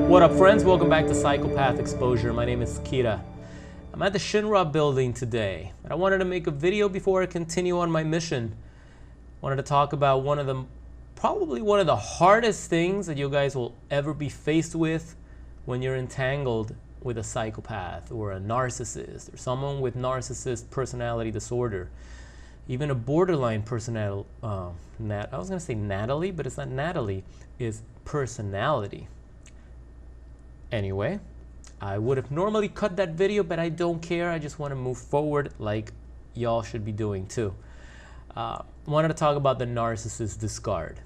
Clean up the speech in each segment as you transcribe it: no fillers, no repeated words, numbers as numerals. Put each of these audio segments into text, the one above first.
What up, friends? Welcome back to Psychopath Exposure. My name is Kira. I'm at the Shinra building today, and I wanted to make a video before I continue on my mission. I wanted to talk about probably one of the hardest things that you guys will ever be faced with when you're entangled with a psychopath or a narcissist or someone with narcissist personality disorder. Even a borderline personality, I was going to say Natalie, but it's not Natalie, it's personality. Anyway, I would have normally cut that video, but I don't care. I just want to move forward like y'all should be doing too. Wanted to talk about the narcissist discard.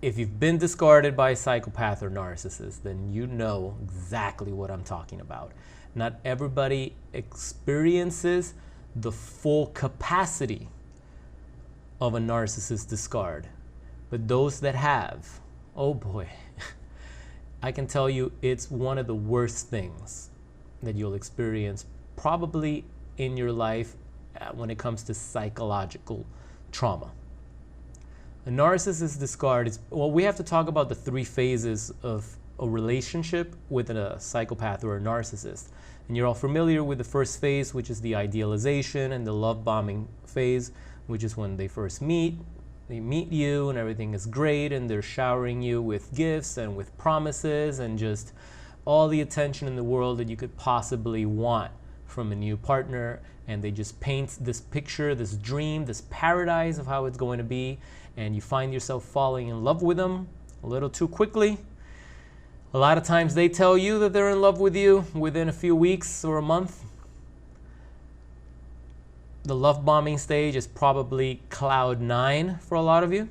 If you've been discarded by a psychopath or narcissist, then you know exactly what I'm talking about. Not everybody experiences the full capacity of a narcissist discard, but those that have, oh boy, I can tell you it's one of the worst things that you'll experience probably in your life when it comes to psychological trauma. A narcissist discard is, well, we have to talk about the three phases of a relationship with a psychopath or a narcissist. And you're all familiar with the first phase, which is the idealization, and the love bombing phase, which is when they first meet. They meet you and everything is great, and they're showering you with gifts and with promises and just all the attention in the world that you could possibly want from a new partner. And they just paint this picture, this dream, this paradise of how it's going to be, and you find yourself falling in love with them a little too quickly. A lot of times they tell you that they're in love with you within a few weeks or a month. The love bombing stage is probably cloud 9 for a lot of you.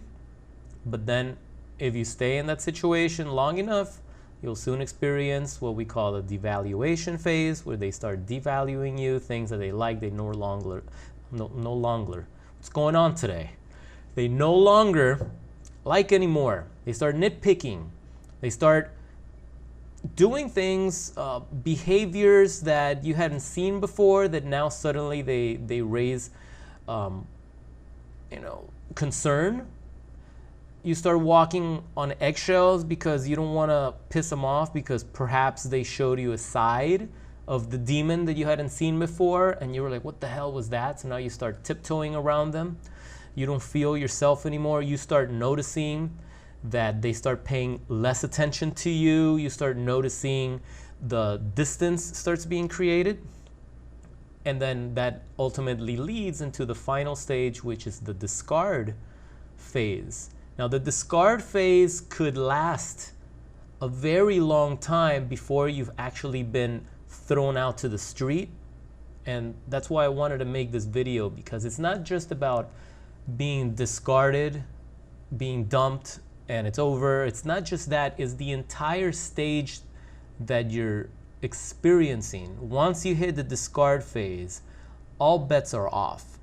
But then if you stay in that situation long enough, you'll soon experience what we call a devaluation phase, where they start devaluing you, things that they like, they no longer. What's going on today? They no longer like anymore. They start nitpicking. They start doing things, behaviors that you hadn't seen before, that now suddenly they raise, concern. You start walking on eggshells because you don't want to piss them off, because perhaps they showed you a side of the demon that you hadn't seen before, and you were like, what the hell was that? So now you start tiptoeing around them. You don't feel yourself anymore. You start noticing that they start paying less attention to you. You start noticing the distance starts being created. And then that ultimately leads into the final stage, which is the discard phase. Now, the discard phase could last a very long time before you've actually been thrown out to the street. And that's why I wanted to make this video, because it's not just about being discarded, being dumped, and it's over. It's not just that, it's the entire stage that you're experiencing. Once you hit the discard phase, all bets are off.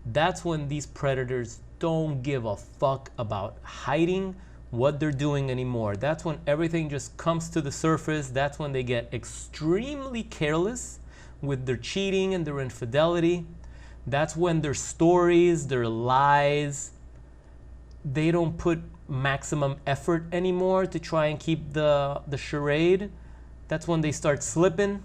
That's when these predators don't give a fuck about hiding what they're doing anymore. That's when everything just comes to the surface. That's when they get extremely careless with their cheating and their infidelity. That's when their stories, their lies, they don't put maximum effort anymore to try and keep the charade. That's when they start slipping.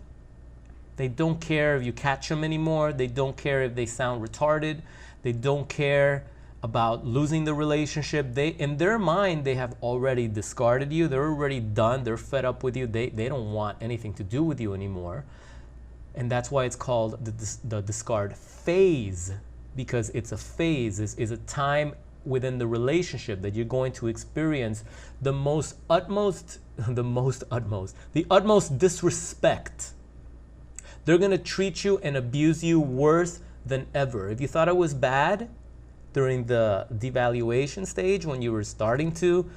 They don't care if you catch them anymore. They don't care if they sound retarded. They don't care about losing the relationship. In their mind, they have already discarded you. They're already done. They're fed up with you. They don't want anything to do with you anymore. And that's why it's called the discard phase, because it's a phase, is a time within the relationship that you're going to experience the utmost disrespect. They're going to treat you and abuse you worse than ever. If you thought it was bad during the devaluation stage, when you were starting to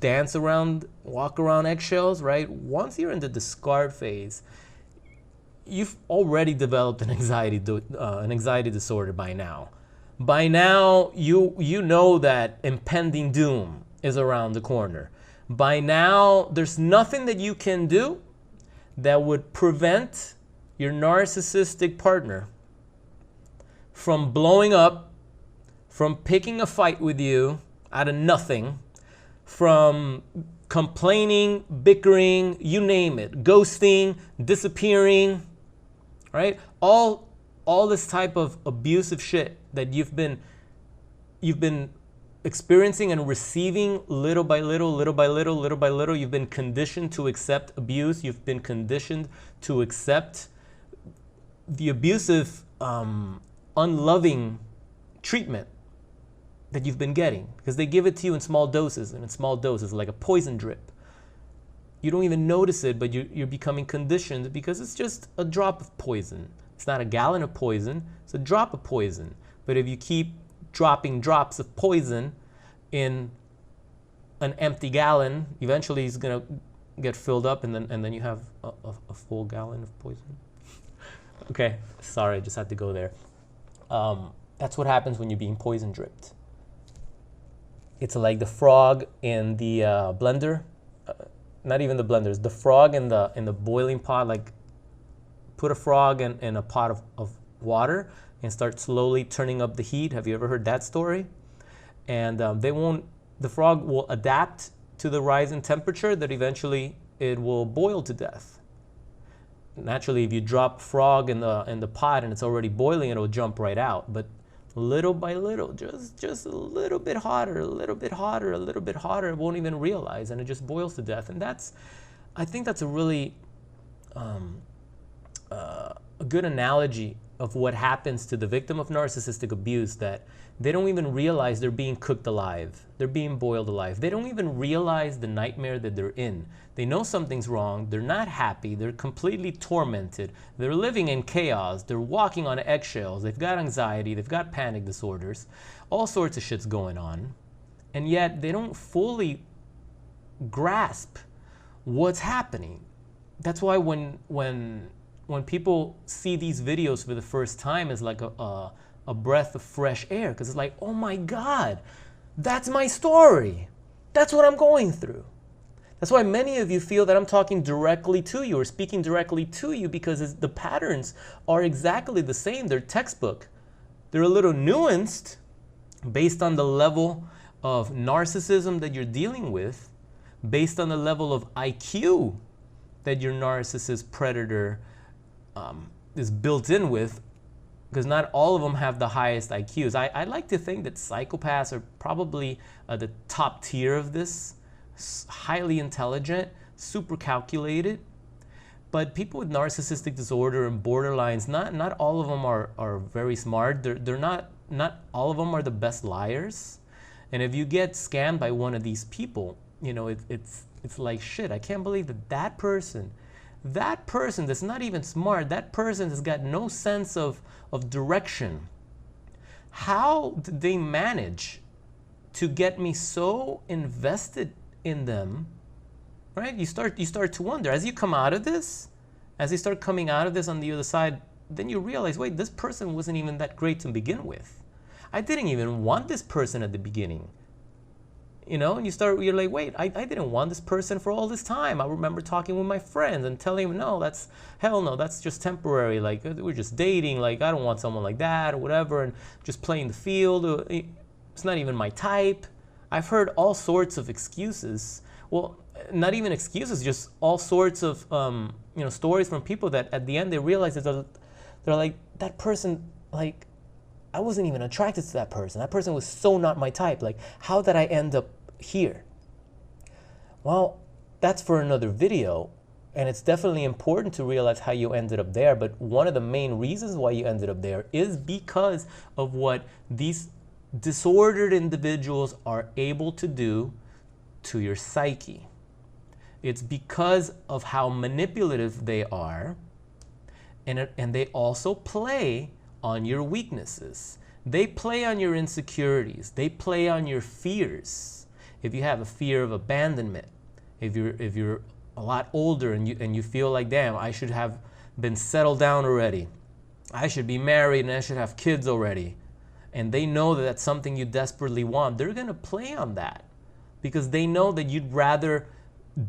dance around, walk around eggshells, right? Once you're in the discard phase, you've already developed an anxiety disorder by now. By now, you know that impending doom is around the corner. By now, there's nothing that you can do that would prevent your narcissistic partner from blowing up, from picking a fight with you out of nothing, from complaining, bickering, you name it, ghosting, disappearing, right? All this type of abusive shit that you've been experiencing and receiving little by little, little by little, little by little. You've been conditioned to accept abuse. You've been conditioned to accept the abusive, unloving treatment that you've been getting, because they give it to you in small doses, and in small doses, like a poison drip. You don't even notice it, but you're becoming conditioned because it's just a drop of poison. It's not a gallon of poison, it's a drop of poison. But if you keep dropping drops of poison in an empty gallon, eventually it's gonna get filled up, and then you have a full gallon of poison. Okay, sorry, I just had to go there. That's what happens when you're being poison dripped. It's like the frog in the blender, not even the blenders, the frog in the boiling pot. Like, put a frog in a pot of water and start slowly turning up the heat. Have you ever heard that story? And the frog will adapt to the rise in temperature that eventually it will boil to death. Naturally, if you drop frog in the pot and it's already boiling, it'll jump right out. But little by little, just a little bit hotter, a little bit hotter, a little bit hotter, it won't even realize, and it just boils to death. And I think that's a really a good analogy of what happens to the victim of narcissistic abuse, that they don't even realize they're being cooked alive. They're being boiled alive. They don't even realize the nightmare that they're in. They know something's wrong. They're not happy. They're completely tormented. They're living in chaos. They're walking on eggshells. They've got anxiety. They've got panic disorders. All sorts of shit's going on. And yet they don't fully grasp what's happening. That's why when people see these videos for the first time, it's like a breath of fresh air, because it's like, oh my God, that's my story. That's what I'm going through. That's why many of you feel that I'm talking directly to you or speaking directly to you, because the patterns are exactly the same. They're textbook. They're a little nuanced based on the level of narcissism that you're dealing with, based on the level of IQ that your narcissist predator is built in with, because not all of them have the highest IQs. I like to think that psychopaths are probably the top tier of this, highly intelligent, super calculated. But people with narcissistic disorder and borderlines, not all of them are very smart. They're not all of them are the best liars. And if you get scammed by one of these people, you know, it's like, shit, I can't believe that person that's not even smart, that person has got no sense of direction. How did they manage to get me so invested in them, right? You start to wonder, as you come out of this, as you start coming out of this on the other side, then you realize, wait, this person wasn't even that great to begin with. I didn't even want this person at the beginning. You know, and you're like, wait, I didn't want this person for all this time. I remember talking with my friends and telling them, no, hell no, that's just temporary. Like, we're just dating. Like, I don't want someone like that or whatever, and just playing the field. It's not even my type. I've heard all sorts of excuses. Well, not even excuses, just all sorts of stories from people that at the end they realize that they're like, that person, like, I wasn't even attracted to that person. That person was so not my type. Like, how did I end up here? Well, that's for another video, and it's definitely important to realize how you ended up there. But one of the main reasons why you ended up there is because of what these disordered individuals are able to do to your psyche. It's because of how manipulative they are, and they also play on your weaknesses. They play on your insecurities. They play on your fears. If you have a fear of abandonment, if you're a lot older and you feel like, damn, I should have been settled down already. I should be married and I should have kids already. And they know that that's something you desperately want. They're gonna play on that because they know that you'd rather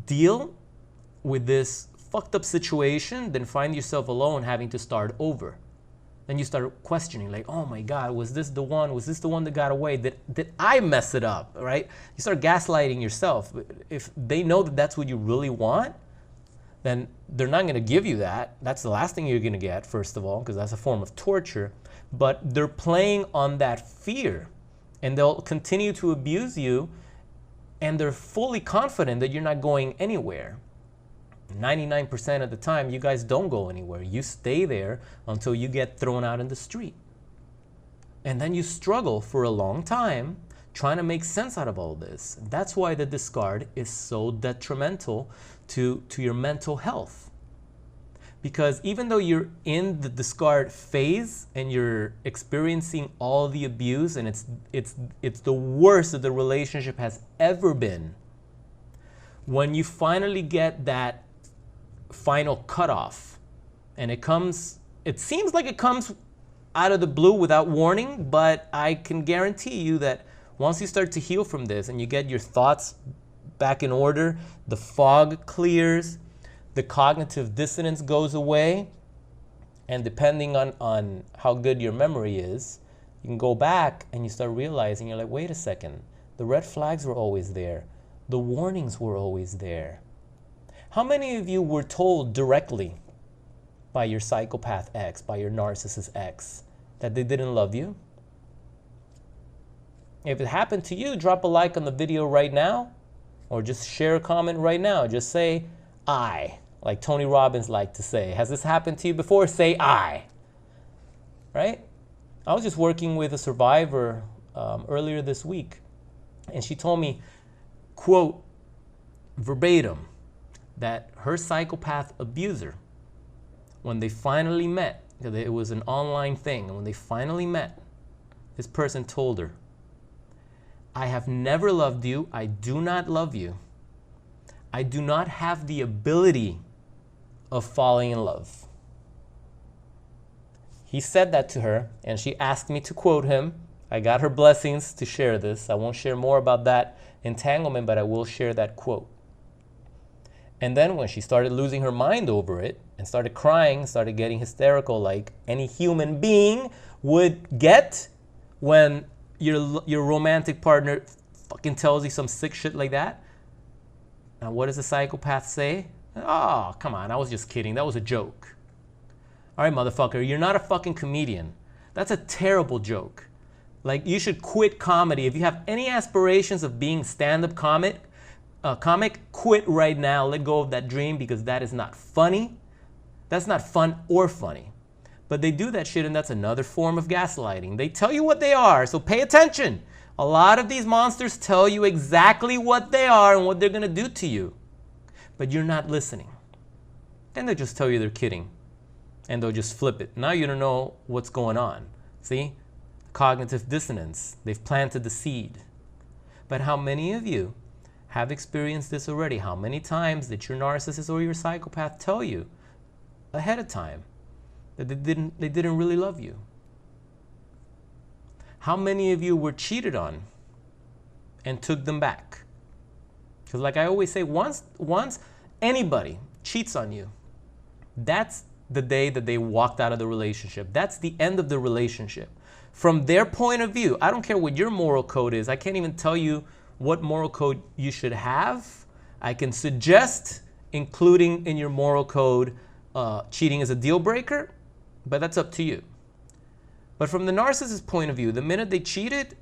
deal with this fucked up situation than find yourself alone having to start over. Then you start questioning, like, oh my God, was this the one? Was this the one that got away? Did I mess it up, right? You start gaslighting yourself. If they know that that's what you really want, then they're not going to give you that. That's the last thing you're going to get, first of all, because that's a form of torture. But they're playing on that fear, and they'll continue to abuse you, and they're fully confident that you're not going anywhere. 99% of the time, you guys don't go anywhere. You stay there until you get thrown out in the street. And then you struggle for a long time trying to make sense out of all this. That's why the discard is so detrimental to your mental health. Because even though you're in the discard phase and you're experiencing all the abuse and it's the worst that the relationship has ever been, when you finally get that final cutoff, and it seems like it comes out of the blue without warning, but I can guarantee you that once you start to heal from this and you get your thoughts back in order, the fog clears, the cognitive dissonance goes away, and depending on how good your memory is, you can go back and you start realizing, you're like, wait a second, the red flags were always there. The warnings were always there. How many of you were told directly by your psychopath ex, by your narcissist ex, that they didn't love you? If it happened to you, drop a like on the video right now, or just share a comment right now. Just say, I, like Tony Robbins liked to say. Has this happened to you before? Say I, right? I was just working with a survivor earlier this week, and she told me, quote, verbatim, that her psychopath abuser, when they finally met, because it was an online thing, and when they finally met, this person told her, I have never loved you. I do not love you. I do not have the ability of falling in love. He said that to her, and she asked me to quote him. I got her blessings to share this. I won't share more about that entanglement, but I will share that quote. And then when she started losing her mind over it and started crying, started getting hysterical like any human being would get when your romantic partner fucking tells you some sick shit like that. Now, what does a psychopath say? Oh, come on, I was just kidding. That was a joke. All right, motherfucker, you're not a fucking comedian. That's a terrible joke. Like, you should quit comedy. If you have any aspirations of being stand-up comic, quit right now. Let go of that dream, because that is not funny. That's not fun or funny. But they do that shit, and that's another form of gaslighting. They tell you what they are, so pay attention. A lot of these monsters tell you exactly what they are and what they're going to do to you. But you're not listening. Then they just tell you they're kidding. And they'll just flip it. Now you don't know what's going on. See? Cognitive dissonance. They've planted the seed. But how many of you have experienced this already? How many times did your narcissist or your psychopath tell you ahead of time that they didn't really love you? How many of you were cheated on and took them back? Because like I always say, once anybody cheats on you, that's the day that they walked out of the relationship. That's the end of the relationship. From their point of view, I don't care what your moral code is. I can't even tell you what moral code you should have. I can suggest including in your moral code cheating is a deal breaker, but that's up to you. But from the narcissist's point of view, the minute they cheated,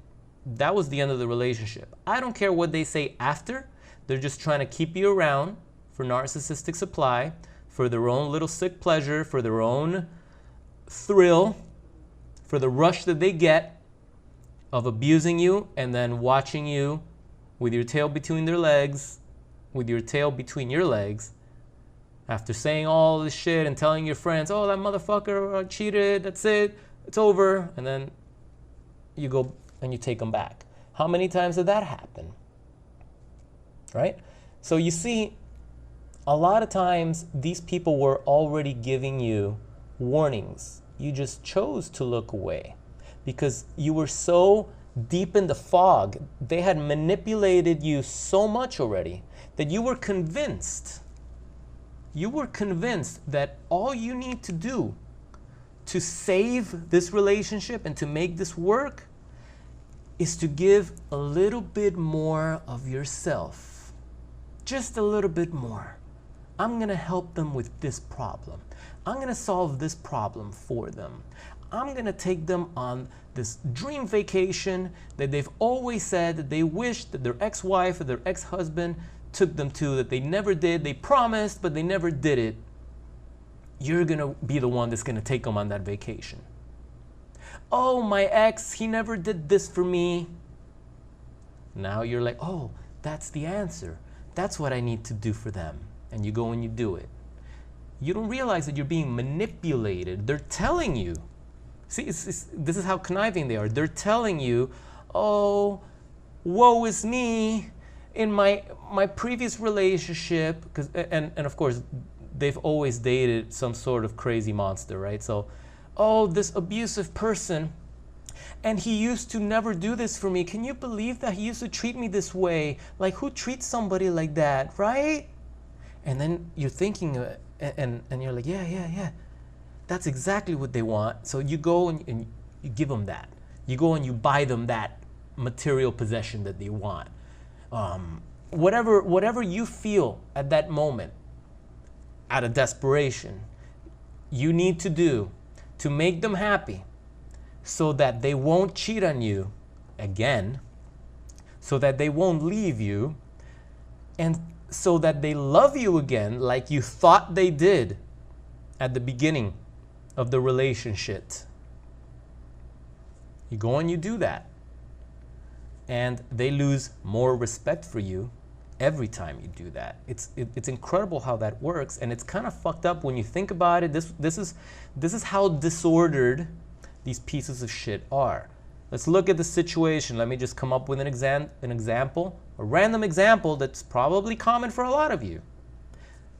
that was the end of the relationship. I don't care what they say after. They're just trying to keep you around for narcissistic supply, for their own little sick pleasure, for their own thrill, for the rush that they get of abusing you and then watching you with your tail between their legs, with your tail between your legs, after saying all this shit and telling your friends, oh, that motherfucker cheated, that's it, it's over, and then you go and you take them back. How many times did that happen? Right? So you see, a lot of times these people were already giving you warnings. You just chose to look away because you were so deep in the fog. They had manipulated you so much already that you were convinced that all you need to do to save this relationship and to make this work is to give a little bit more of yourself. Just a little bit more. I'm going to help them with this problem. I'm going to solve this problem for them. I'm going to take them on this dream vacation that they've always said that they wish that their ex-wife or their ex-husband took them to, that they never did. They promised, but they never did it. You're going to be the one that's going to take them on that vacation. Oh, my ex, he never did this for me. Now you're like, oh, that's the answer. That's what I need to do for them. And you go and you do it. You don't realize that you're being manipulated. They're telling you. See, this is how conniving they are. They're telling you, oh, woe is me. In my previous relationship, and of course, they've always dated some sort of crazy monster, right? So, oh, this abusive person, and he used to never do this for me. Can you believe that he used to treat me this way? Like, who treats somebody like that, right? And then you're thinking, and you're like, yeah. That's exactly what they want. So you go and you give them that. You go and you buy them that material possession that they want. Whatever you feel at that moment, out of desperation, you need to do to make them happy so that they won't cheat on you again, so that they won't leave you, and so that they love you again like you thought they did at the beginning of the relationship. You go and you do that. And they lose more respect for you every time you do that. It's incredible how that works, and it's kind of fucked up when you think about it. This is how disordered these pieces of shit are. Let's look at the situation. Let me just come up with an example, a random example that's probably common for a lot of you.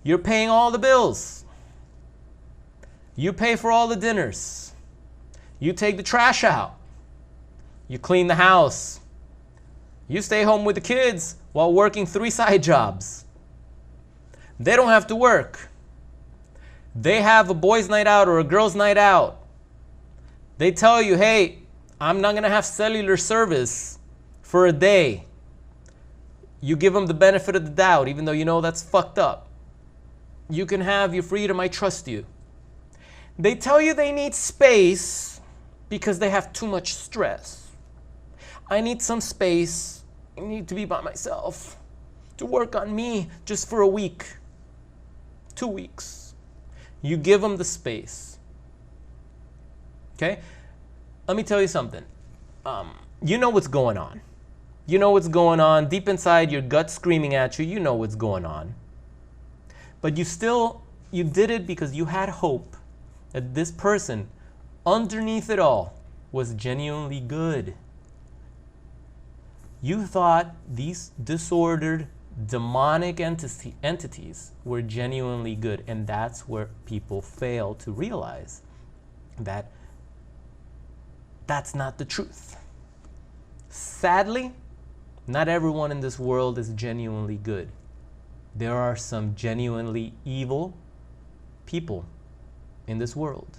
You're paying all the bills. You pay for all the dinners. You take the trash out. You clean the house. You stay home with the kids while working 3 side jobs. They don't have to work. They have a boys' night out or a girls' night out. They tell you, hey, I'm not going to have cellular service for a day. You give them the benefit of the doubt, even though you know that's fucked up. You can have your freedom, I trust you. They tell you they need space because they have too much stress. I need some space. I need to be by myself, to work on me just for a week, 2 weeks. You give them the space. Okay? Let me tell you something. You know what's going on. You know what's going on. Deep inside, your gut screaming at you. You know what's going on. But you did it because you had hope that this person, underneath it all, was genuinely good. You thought these disordered, demonic entities were genuinely good, and that's where people fail to realize that that's not the truth. Sadly, not everyone in this world is genuinely good. There are some genuinely evil people in this world,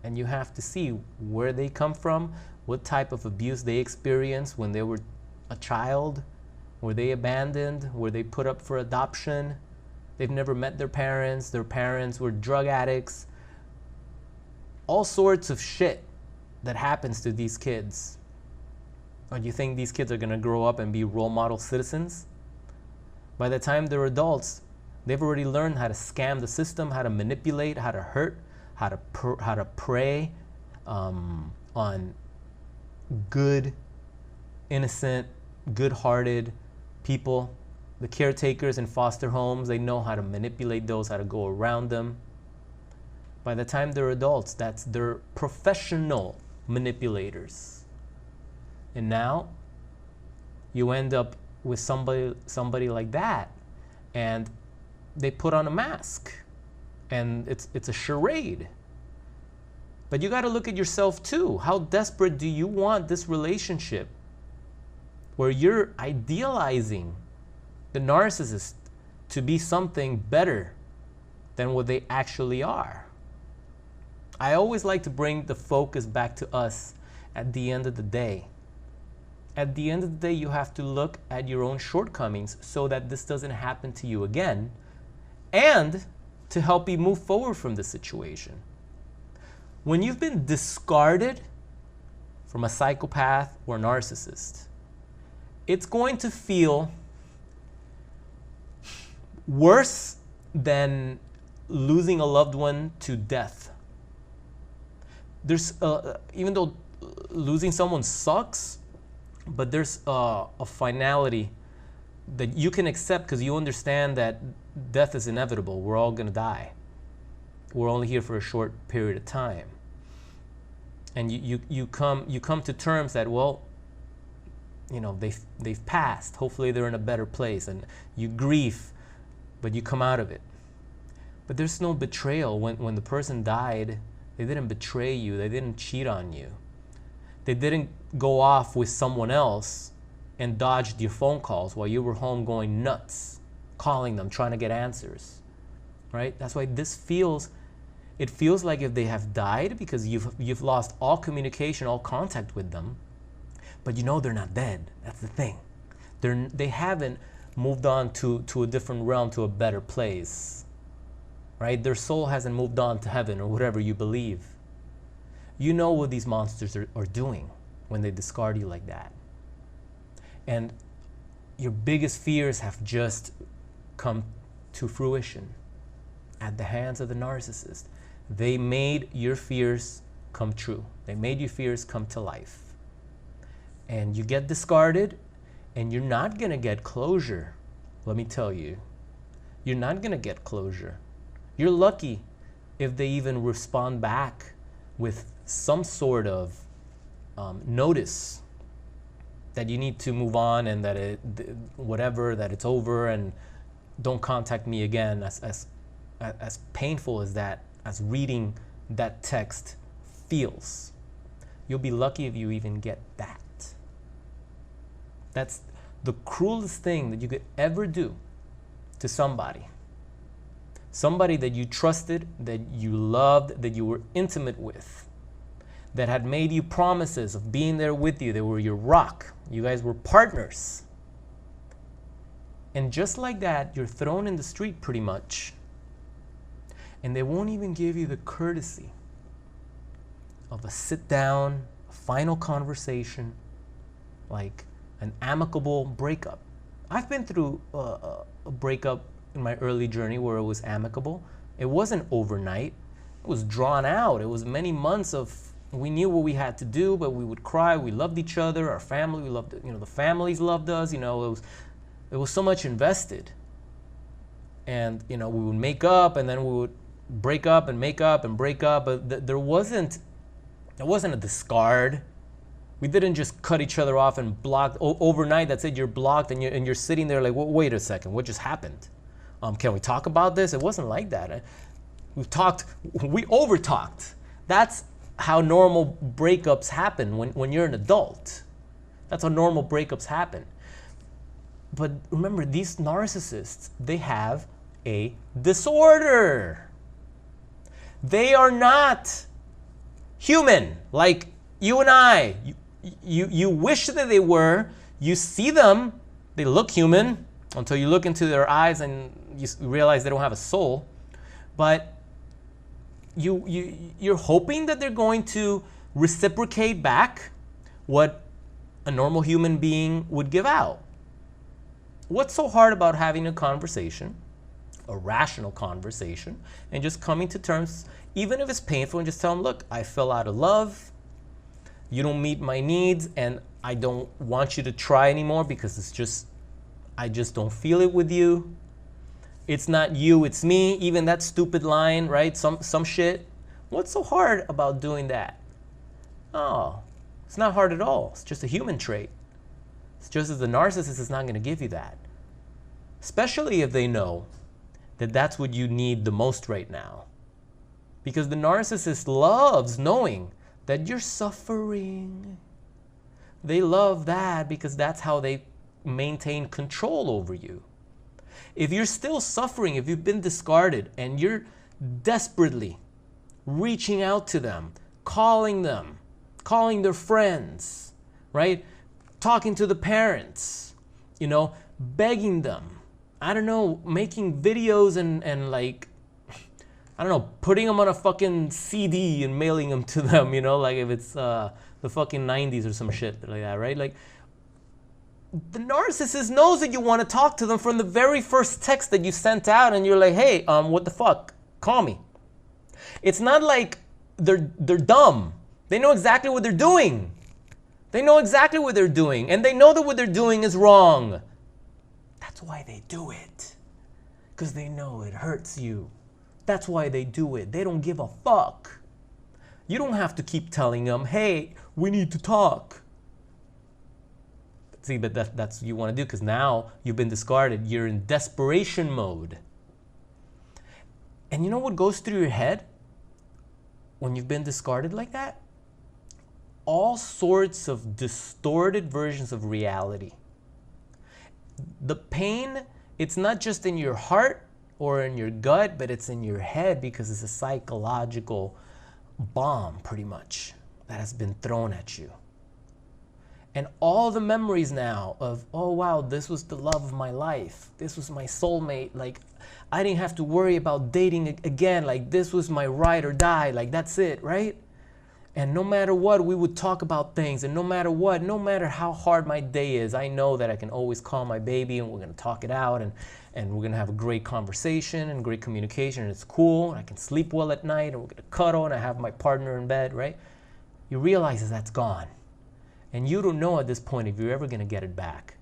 and you have to see where they come from, what type of abuse they experienced when they were a child. Were they abandoned? Were they put up for adoption? They've never met their parents were drug addicts. All sorts of shit that happens to these kids. Or do you think these kids are going to grow up and be role model citizens? By the time they're adults, they've already learned how to scam the system, how to manipulate, how to hurt, how to prey on good, innocent, good-hearted people. The caretakers in foster homes, they know how to manipulate those, how to go around them. By the time they're adults, they're professional manipulators. And now you end up with somebody like that, and they put on a mask, and it's a charade. But you got to look at yourself too. How desperate do you want this relationship where you're idealizing the narcissist to be something better than what they actually are? I always like to bring the focus back to us at the end of the day. At the end of the day, you have to look at your own shortcomings so that this doesn't happen to you again, and to help you move forward from the situation. When you've been discarded from a psychopath or narcissist, it's going to feel worse than losing a loved one to death. There's even though losing someone sucks, but there's a finality that you can accept because you understand that death is inevitable. We're all going to die. We're only here for a short period of time. And you come to terms that, well, you know, they've passed. Hopefully they're in a better place, and you grieve, but you come out of it. But there's no betrayal. When the person died, they didn't betray you. They didn't cheat on you. They didn't go off with someone else and dodged your phone calls while you were home going nuts, calling them, trying to get answers, right? That's why it feels like if they have died, because you've lost all communication, all contact with them, but you know they're not dead. That's the thing. They haven't moved on to a different realm, to a better place, right? Their soul hasn't moved on to heaven or whatever you believe. You know what these monsters are doing when they discard you like that. And your biggest fears have just come to fruition at the hands of the narcissist. They made your fears come true. They made your fears come to life. And you get discarded, and you're not going to get closure. Let me tell you, you're not going to get closure. You're lucky if they even respond back with some sort of notice that you need to move on, and that that it's over, and don't contact me again. As painful as that, as reading that text feels, you'll be lucky if you even get that. That's the cruelest thing that you could ever do to somebody. Somebody that you trusted, that you loved, that you were intimate with, that had made you promises of being there with you. They were your rock. You guys were partners. And just like that, you're thrown in the street pretty much. And they won't even give you the courtesy of a sit down, a final conversation, like an amicable breakup. I've been through a breakup in my early journey where it was amicable. It wasn't overnight. It was drawn out. It was many months of, we knew what we had to do, but we would cry. We loved each other. Our family, we loved, the families loved us. It was so much invested. And, we would make up, and then we would break up and make up and break up. But there wasn't a discard. We didn't just cut each other off and block overnight. That's it. You're blocked, and you're sitting there like, wait a second, what just happened? Can we talk about this? It wasn't like that. We over talked. That's how normal breakups happen when you're an adult. That's how normal breakups happen. But remember, these narcissists, they have a disorder. They are not human like you and I. You wish that they were. You see them, they look human until you look into their eyes and you realize they don't have a soul. But you're hoping that they're going to reciprocate back what a normal human being would give out. What's so hard about having a conversation, a rational conversation, and just coming to terms, even if it's painful, and just tell them, look, I fell out of love. You don't meet my needs, and I don't want you to try anymore because I just don't feel it with you. It's not you, it's me. Even that stupid line, right? Some shit. What's so hard about doing that? Oh, it's not hard at all. It's just a human trait. It's just that the narcissist is not going to give you that. Especially if they know that that's what you need the most right now. Because the narcissist loves knowing that you're suffering. They love that because that's how they maintain control over you. If you're still suffering, if you've been discarded and you're desperately reaching out to them, calling their friends, right? Talking to the parents, you know, begging them. I don't know, making videos and like, I don't know, putting them on a fucking CD and mailing them to them, you know, like if it's the fucking 90s or some shit like that, right? Like, the narcissist knows that you want to talk to them from the very first text that you sent out, and you're like, hey, what the fuck? Call me. It's not like they're dumb. They know exactly what they're doing. They know exactly what they're doing, and they know that what they're doing is wrong. That's why they do it. Because they know it hurts you. That's why they do it. They don't give a fuck. You don't have to keep telling them, hey, we need to talk. See, but that's what you want to do, because now you've been discarded. You're in desperation mode. And you know what goes through your head when you've been discarded like that? All sorts of distorted versions of reality. The pain, it's not just in your heart or in your gut, but it's in your head, because it's a psychological bomb, pretty much, that has been thrown at you. And all the memories now of, oh wow, this was the love of my life. This was my soulmate. Like, I didn't have to worry about dating again. Like, this was my ride or die. Like, that's it, right? And no matter what, we would talk about things. And no matter what, no matter how hard my day is, I know that I can always call my baby and we're going to talk it out. And we're going to have a great conversation and great communication. And it's cool. And I can sleep well at night. And we're going to cuddle. And I have my partner in bed, right? You realize that that's gone. And you don't know at this point if you're ever going to get it back.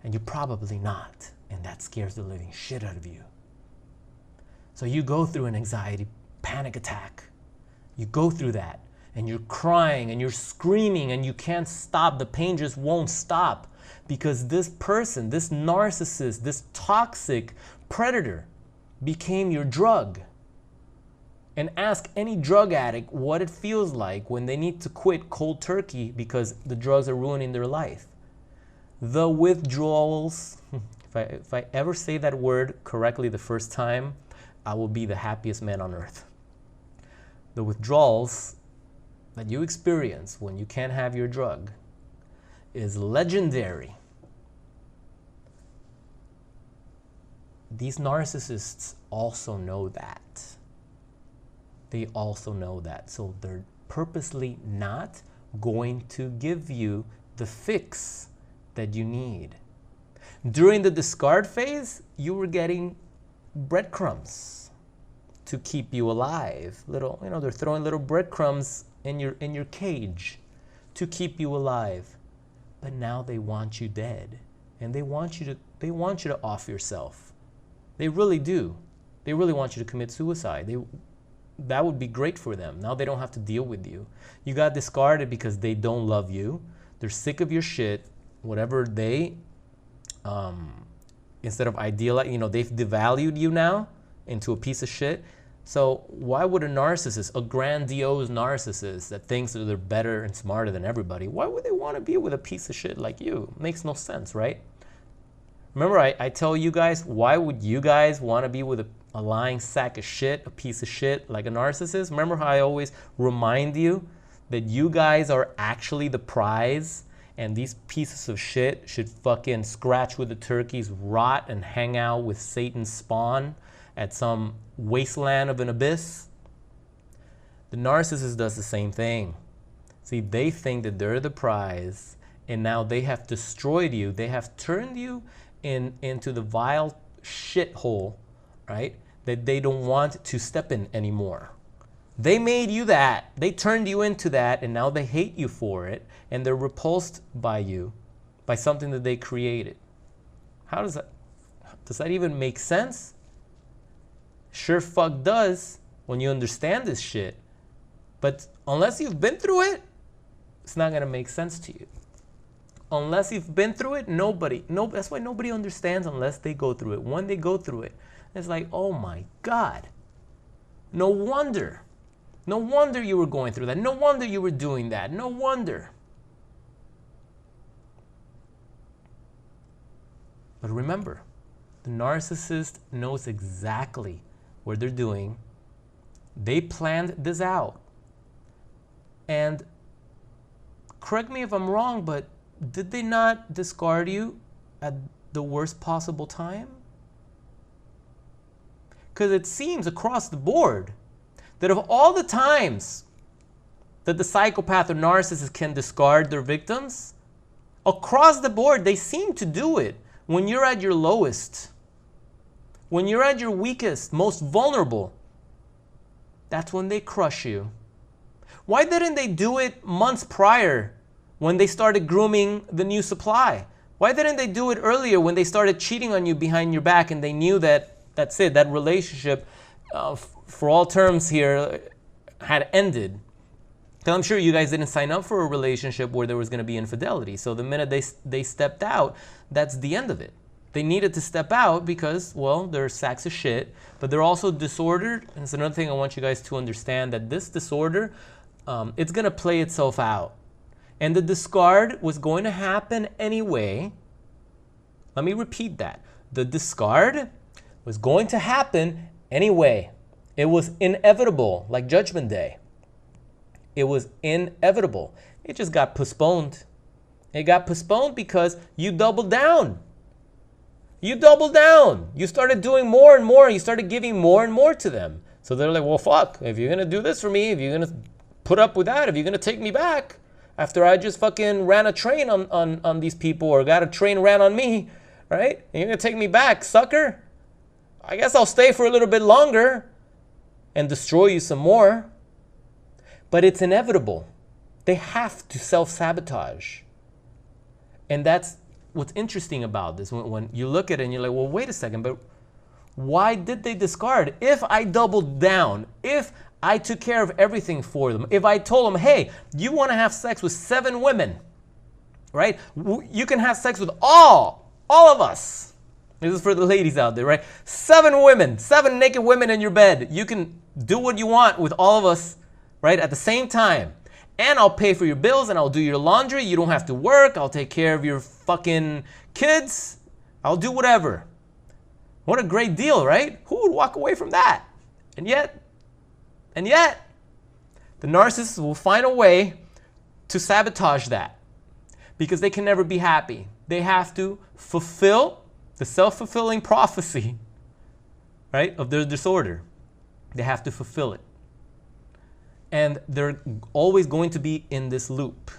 And you're probably not. And that scares the living shit out of you. So you go through an anxiety panic attack. You go through that. And you're crying and you're screaming and you can't stop. The pain just won't stop. Because this person, this narcissist, this toxic predator became your drug. And ask any drug addict what it feels like when they need to quit cold turkey because the drugs are ruining their life. The withdrawals. If I ever say that word correctly the first time, I will be the happiest man on earth. The withdrawals that you experience when you can't have your drug is legendary. These narcissists also know that. They also know that. So they're purposely not going to give you the fix that you need. During the discard phase, you were getting breadcrumbs to keep you alive. Little, you know, they're throwing little breadcrumbs in your cage to keep you alive. But now they want you dead. And they want you to off yourself. They really do. They really want you to commit suicide. That would be great for them. Now they don't have to deal with you. You got discarded because they don't love you. They're sick of your shit. Whatever they, instead of ideal, you know, they've devalued you now into a piece of shit. So why would a narcissist, a grandiose narcissist that thinks that they're better and smarter than everybody, why would they want to be with a piece of shit like you? Makes no sense, right? Remember, I tell you guys, why would you guys want to be with a lying sack of shit, a piece of shit like a narcissist? Remember how I always remind you that you guys are actually the prize and these pieces of shit should fucking scratch with the turkeys, rot, and hang out with Satan's spawn at some wasteland of an abyss? The narcissist does the same thing. See, they think that they're the prize, and now they have destroyed you. They have turned you into the vile shithole, right, that they don't want to step in anymore. They made you that. They turned you into that, and now they hate you for it, and they're repulsed by you, by something that they created. How does that even make sense? Sure fuck does when you understand this shit. But unless you've been through it, it's not gonna make sense to you. Unless you've been through it, that's why nobody understands unless they go through it. When they go through it, it's like, oh my God. No wonder you were going through that. No wonder you were doing that. No wonder. But remember, the narcissist knows exactly what they're doing, They planned this out. And correct me if I'm wrong, but did they not discard you at the worst possible time? Because it seems across the board that of all the times that the psychopath or narcissist can discard their victims, across the board, they seem to do it when you're at your lowest, when you're at your weakest, most vulnerable. That's when they crush you. Why didn't they do it months prior when they started grooming the new supply? Why didn't they do it earlier when they started cheating on you behind your back and they knew that that's it, that relationship, for all terms here, had ended? Because I'm sure you guys didn't sign up for a relationship where there was going to be infidelity. So the minute they stepped out, that's the end of it. They needed to step out because, well, they're sacks of shit, but they're also disordered. And it's another thing I want you guys to understand, that this disorder, it's going to play itself out. And the discard was going to happen anyway. Let me repeat that. The discard was going to happen anyway. It was inevitable, like Judgment Day. It was inevitable. It just got postponed. It got postponed because you doubled down. You doubled down. You started doing more and more. You started giving more and more to them. So they're like, well, fuck, if you're going to do this for me, if you're going to put up with that, if you're going to take me back after I just fucking ran a train on these people, or got a train ran on me, right? And you're going to take me back, sucker? I guess I'll stay for a little bit longer and destroy you some more. But it's inevitable. They have to self-sabotage. And that's what's interesting about this. When you look at it and you're like, well, wait a second, but why did they discard? If I doubled down, if I took care of everything for them, if I told them, hey, you want to have sex with 7 women, right? You can have sex with all of us. This is for the ladies out there, right? 7 women, 7 naked women in your bed. You can do what you want with all of us, right, at the same time. And I'll pay for your bills and I'll do your laundry. You don't have to work. I'll take care of your fucking kids. I'll do whatever. What a great deal, right? Who would walk away from that? And yet, the narcissist will find a way to sabotage that because they can never be happy. They have to fulfill the self-fulfilling prophecy, right, of their disorder. They have to fulfill it. And they're always going to be in this loop.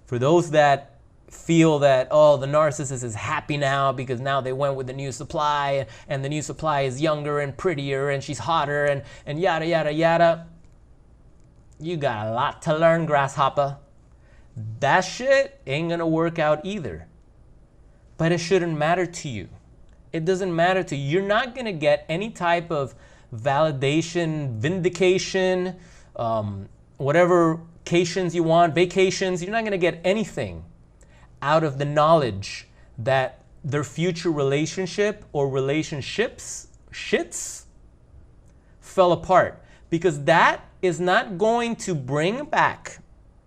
For those that feel that, oh, the narcissist is happy now because now they went with the new supply and the new supply is younger and prettier and she's hotter and yada, yada, yada. You got a lot to learn, grasshopper. That shit ain't gonna work out either. But it shouldn't matter to you. It doesn't matter to you. You're not gonna get any type of validation, vindication, whatever vacations you want, vacations. You're not going to get anything out of the knowledge that their future relationship or relationships shits fell apart, because that is not going to bring back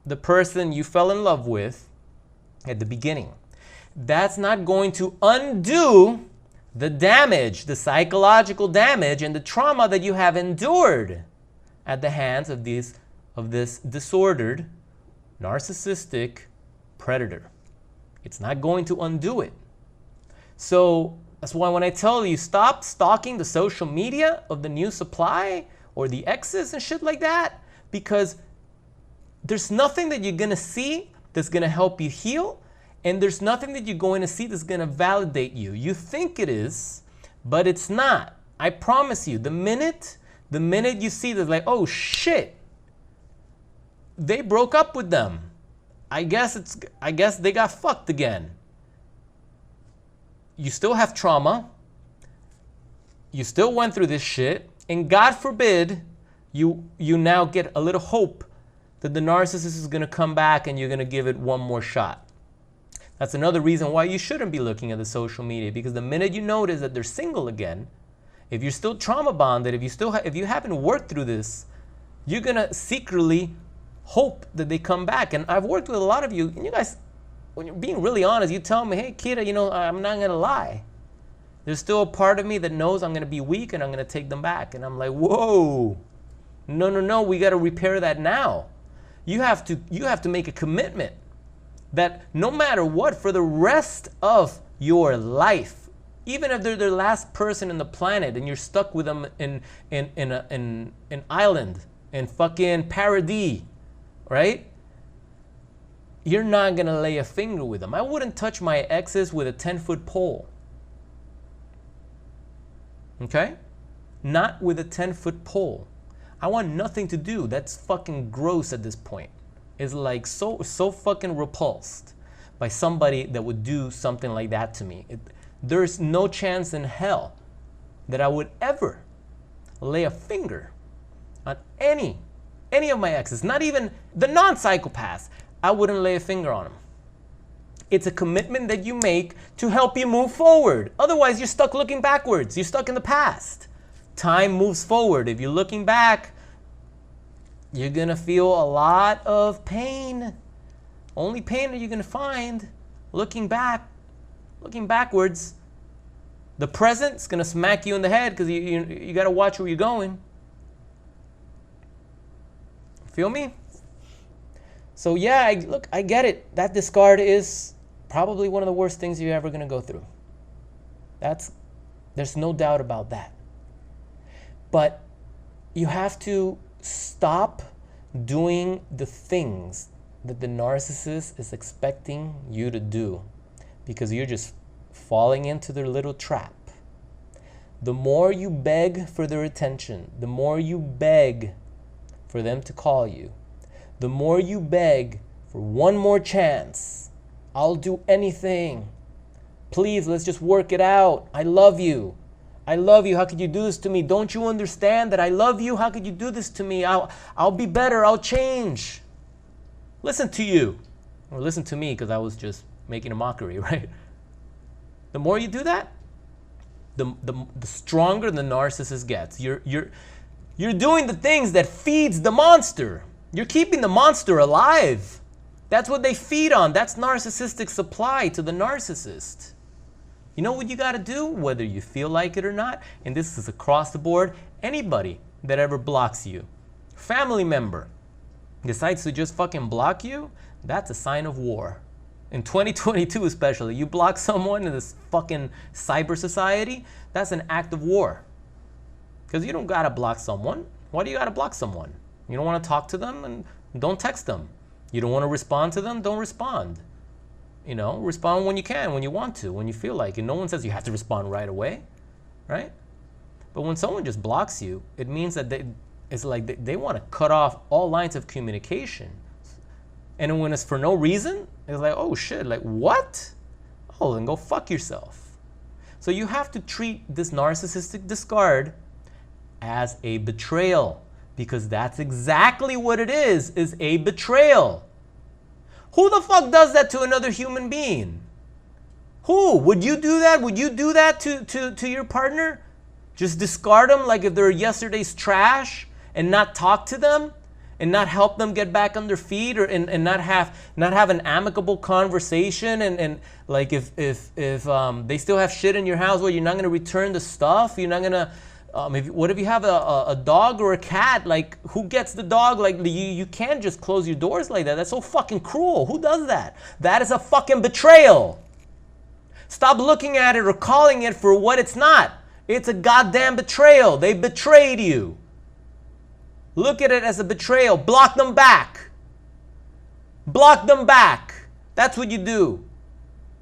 the person you fell in love with at the beginning. That's not going to undo the damage, the psychological damage and the trauma that you have endured at the hands of this disordered, narcissistic predator. It's not going to undo it. So that's why when I tell you, stop stalking the social media of the new supply or the exes and shit like that, because there's nothing that you're going to see that's going to help you heal, and there's nothing that you're going to see that's going to validate you. You think it is, but it's not. I promise you, the minute you see this, like, oh shit, they broke up with them. I guess they got fucked again. You still have trauma. You still went through this shit, and God forbid you now get a little hope that the narcissist is going to come back and you're going to give it one more shot. That's another reason why you shouldn't be looking at the social media, because the minute you notice that they're single again, if you're still trauma bonded, if you haven't worked through this, you're going to secretly hope that they come back. And I've worked with a lot of you, and you guys, when you're being really honest, you tell me, hey, Kira, I'm not going to lie. There's still a part of me that knows I'm going to be weak and I'm going to take them back. And I'm like, whoa, No, no, no, we got to repair that now. You have to make a commitment that no matter what, for the rest of your life, even if they're the last person in the planet and you're stuck with them in an island in fucking paradis, right? You're not gonna lay a finger with them. I wouldn't touch my exes with a 10-foot pole. Okay? Not with a 10-foot pole. I want nothing to do. That's fucking gross at this point. It's like so fucking repulsed by somebody that would do something like that to me. There's no chance in hell that I would ever lay a finger on any of my exes, not even the non-psychopaths. I wouldn't lay a finger on them. It's a commitment that you make to help you move forward. Otherwise, you're stuck looking backwards. You're stuck in the past. Time moves forward. If you're looking back, you're gonna feel a lot of pain. Only pain that you're gonna find looking backwards. The present's gonna smack you in the head because you gotta watch where you're going. Feel me? So yeah, look, I get it. That discard is probably one of the worst things you're ever gonna go through. There's no doubt about that. But you have to stop doing the things that the narcissist is expecting you to do, because you're just falling into their little trap. The more you beg for their attention, the more you beg for them to call you, the more you beg for one more chance. I'll do anything. Please, let's just work it out. I love you. I love you. How could you do this to me? Don't you understand that I love you? How could you do this to me? I'll be better. I'll change. Listen to you. Or listen to me, because I was just making a mockery, right? The more you do that, the stronger the narcissist gets. You're doing the things that feeds the monster. You're keeping the monster alive. That's what they feed on. That's narcissistic supply to the narcissist. You know what you got to do, whether you feel like it or not? And this is across the board. Anybody that ever blocks you, family member, decides to just fucking block you, that's a sign of war. In 2022 especially, you block someone in this fucking cyber society, that's an act of war. Because you don't got to block someone. Why do you got to block someone? You don't want to talk to them, and don't text them. You don't want to respond to them, don't respond. You know, respond when you can, when you want to, when you feel like it. No one says you have to respond right away, right? But when someone just blocks you, it means that it's like they want to cut off all lines of communication. And when it's for no reason, it's like, oh shit, like what? Oh, then go fuck yourself. So you have to treat this narcissistic discard as a betrayal, because that's exactly what it is a betrayal. Who the fuck does that to another human being? Who? Would you do that? Would you do that to your partner? Just discard them like if they're yesterday's trash and not talk to them and not help them get back on their feet, or and not have an amicable conversation, and like if they still have shit in your house, well, you're not gonna return the stuff. You're not gonna what if you have a dog or a cat? Like, who gets the dog? Like, you can't just close your doors like that. That's so fucking cruel. Who does that? That is a fucking betrayal. Stop looking at it or calling it for what it's not. It's a goddamn betrayal. They betrayed you. Look at it as a betrayal. Block them back. Block them back. That's what you do.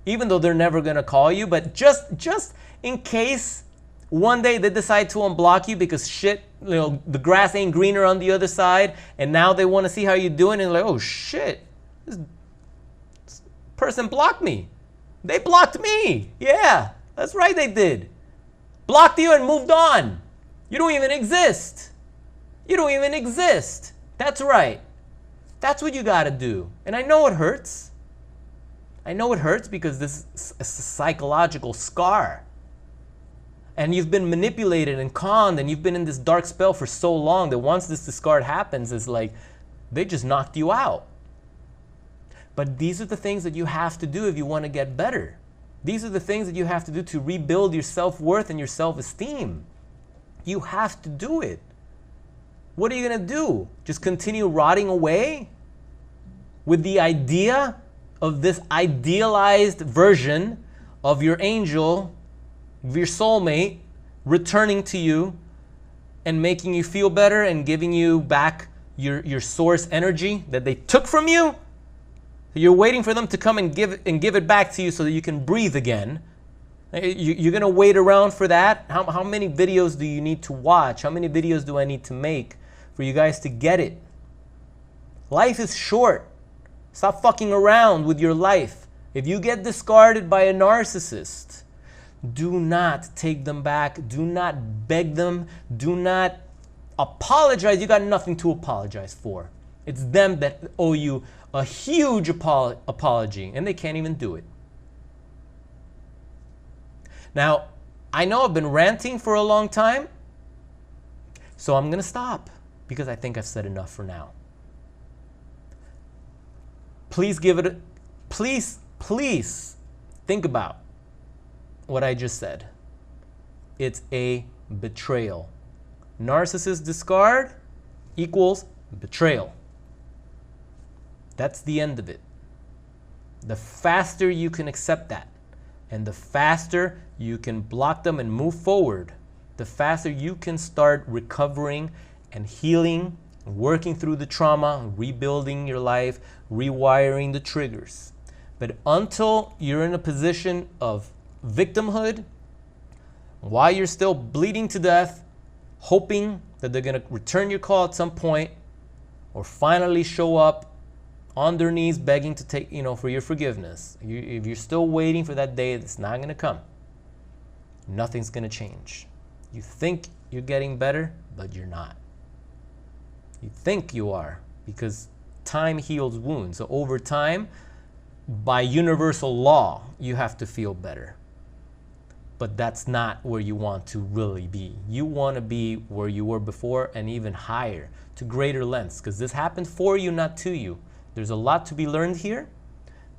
Even though they're never gonna call you, but just in case one day they decide to unblock you because shit, you know, the grass ain't greener on the other side, and now they want to see how you're doing, and like, oh shit, this person blocked me. They blocked me. Yeah, that's right, they did. Blocked you and moved on. You don't even exist. You don't even exist. That's right. That's what you gotta do. And I know it hurts. I know it hurts because this is a psychological scar. And you've been manipulated and conned, and you've been in this dark spell for so long that once this discard happens, it's like they just knocked you out. But these are the things that you have to do if you want to get better. These are the things that you have to do to rebuild your self-worth and your self-esteem. You have to do it. What are you going to do? Just continue rotting away with the idea of this idealized version of your angel, of your soulmate, returning to you and making you feel better and giving you back your source energy that they took from you? You're waiting for them to come and give it back to you so that you can breathe again. You're going to wait around for that? How many videos do you need to watch? How many videos do I need to make for you guys to get it? Life is short. Stop fucking around with your life. If you get discarded by a narcissist, do not take them back. Do not beg them. Do not apologize. You got nothing to apologize for. It's them that owe you a huge apology, and they can't even do it. Now, I know I've been ranting for a long time, so I'm going to stop because I think I've said enough for now. Please please think about what I just said. It's a betrayal. Narcissist discard equals betrayal. That's the end of it. The faster you can accept that, and the faster you can block them and move forward, the faster you can start recovering and healing, working through the trauma, rebuilding your life, rewiring the triggers. But until you're in a position of victimhood, while you're still bleeding to death, hoping that they're going to return your call at some point, or finally show up on their knees begging to take, for your forgiveness. If you're still waiting for that day, it's not going to come. Nothing's going to change. You think you're getting better, but you're not. You think you are, because time heals wounds. So over time, by universal law, you have to feel better. But that's not where you want to really be. You want to be where you were before and even higher, to greater lengths, because this happened for you, not to you. There's a lot to be learned here.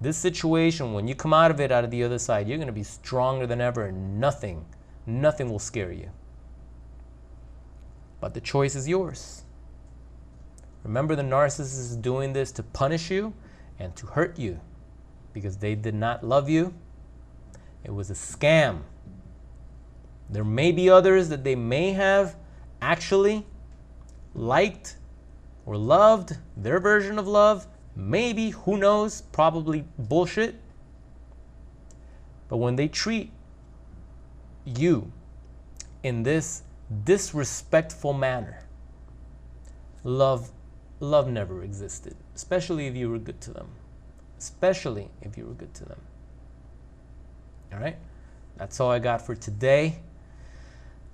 This situation, when you come out of the other side, you're going to be stronger than ever, and nothing will scare you. But the choice is yours. Remember, the narcissist is doing this to punish you and to hurt you because they did not love you. It was a scam. There may be others that they may have actually liked or loved, their version of love. Maybe, who knows, probably bullshit. But when they treat you in this disrespectful manner, love never existed, especially if you were good to them. Especially if you were good to them. All right? That's all I got for today.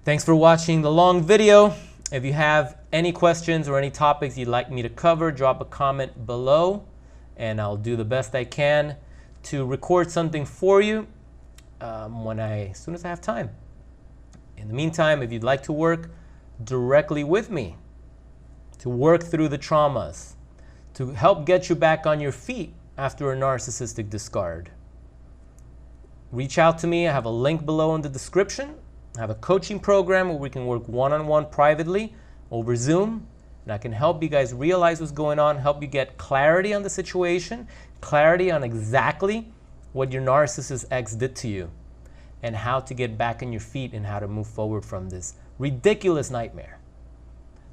Thanks for watching the long video. If you have any questions or any topics you'd like me to cover, drop a comment below, and I'll do the best I can to record something for you as soon as I have time. In the meantime, if you'd like to work directly with me, to work through the traumas, to help get you back on your feet after a narcissistic discard, reach out to me. I have a link below in the description. I have a coaching program where we can work one-on-one privately over Zoom, and I can help you guys realize what's going on, help you get clarity on the situation, clarity on exactly what your narcissist ex did to you, and how to get back on your feet and how to move forward from this ridiculous nightmare.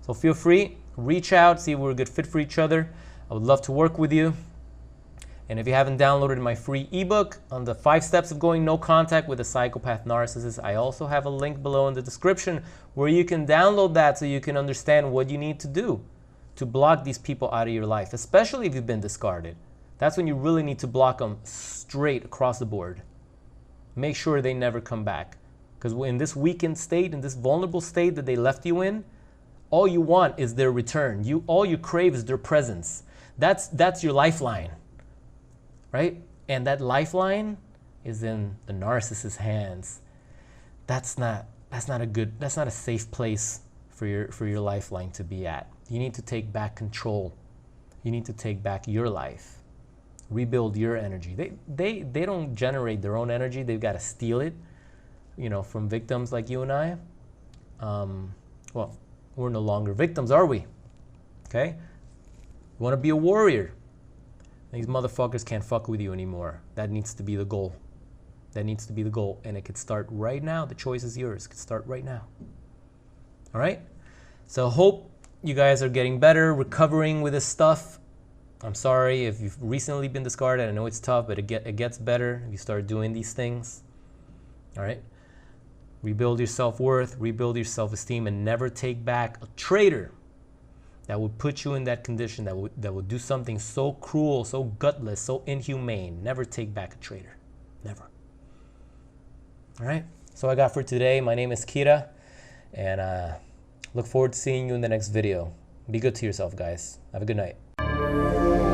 So feel free, reach out, see if we're a good fit for each other. I would love to work with you. And if you haven't downloaded my free ebook on the 5 steps of going no contact with a psychopath narcissist, I also have a link below in the description where you can download that so you can understand what you need to do to block these people out of your life, especially if you've been discarded. That's when you really need to block them straight across the board. Make sure they never come back. Because in this weakened state, in this vulnerable state that they left you in, all you want is their return. All you crave is their presence. That's your lifeline. Right? And that lifeline is in the narcissist's hands. That's not a safe place for your lifeline to be at. You need to take back control. You need to take back your life. Rebuild your energy. They don't generate their own energy. They've got to steal it, from victims like you and I. Well, We're no longer victims, are we? Okay? You want to be a warrior. These motherfuckers can't fuck with you anymore. That needs to be the goal. That needs to be the goal. And it could start right now. The choice is yours. It could start right now. All right? So hope you guys are getting better, recovering with this stuff. I'm sorry if you've recently been discarded. I know it's tough, but it gets better if you start doing these things. All right? Rebuild your self-worth, rebuild your self-esteem, and never take back a traitor that would put you in that condition, that would do something so cruel, so gutless, so inhumane. Never take back a traitor. Never. All right? So I got for today. My name is Kira, and look forward to seeing you in the next video. Be good to yourself, guys. Have a good night.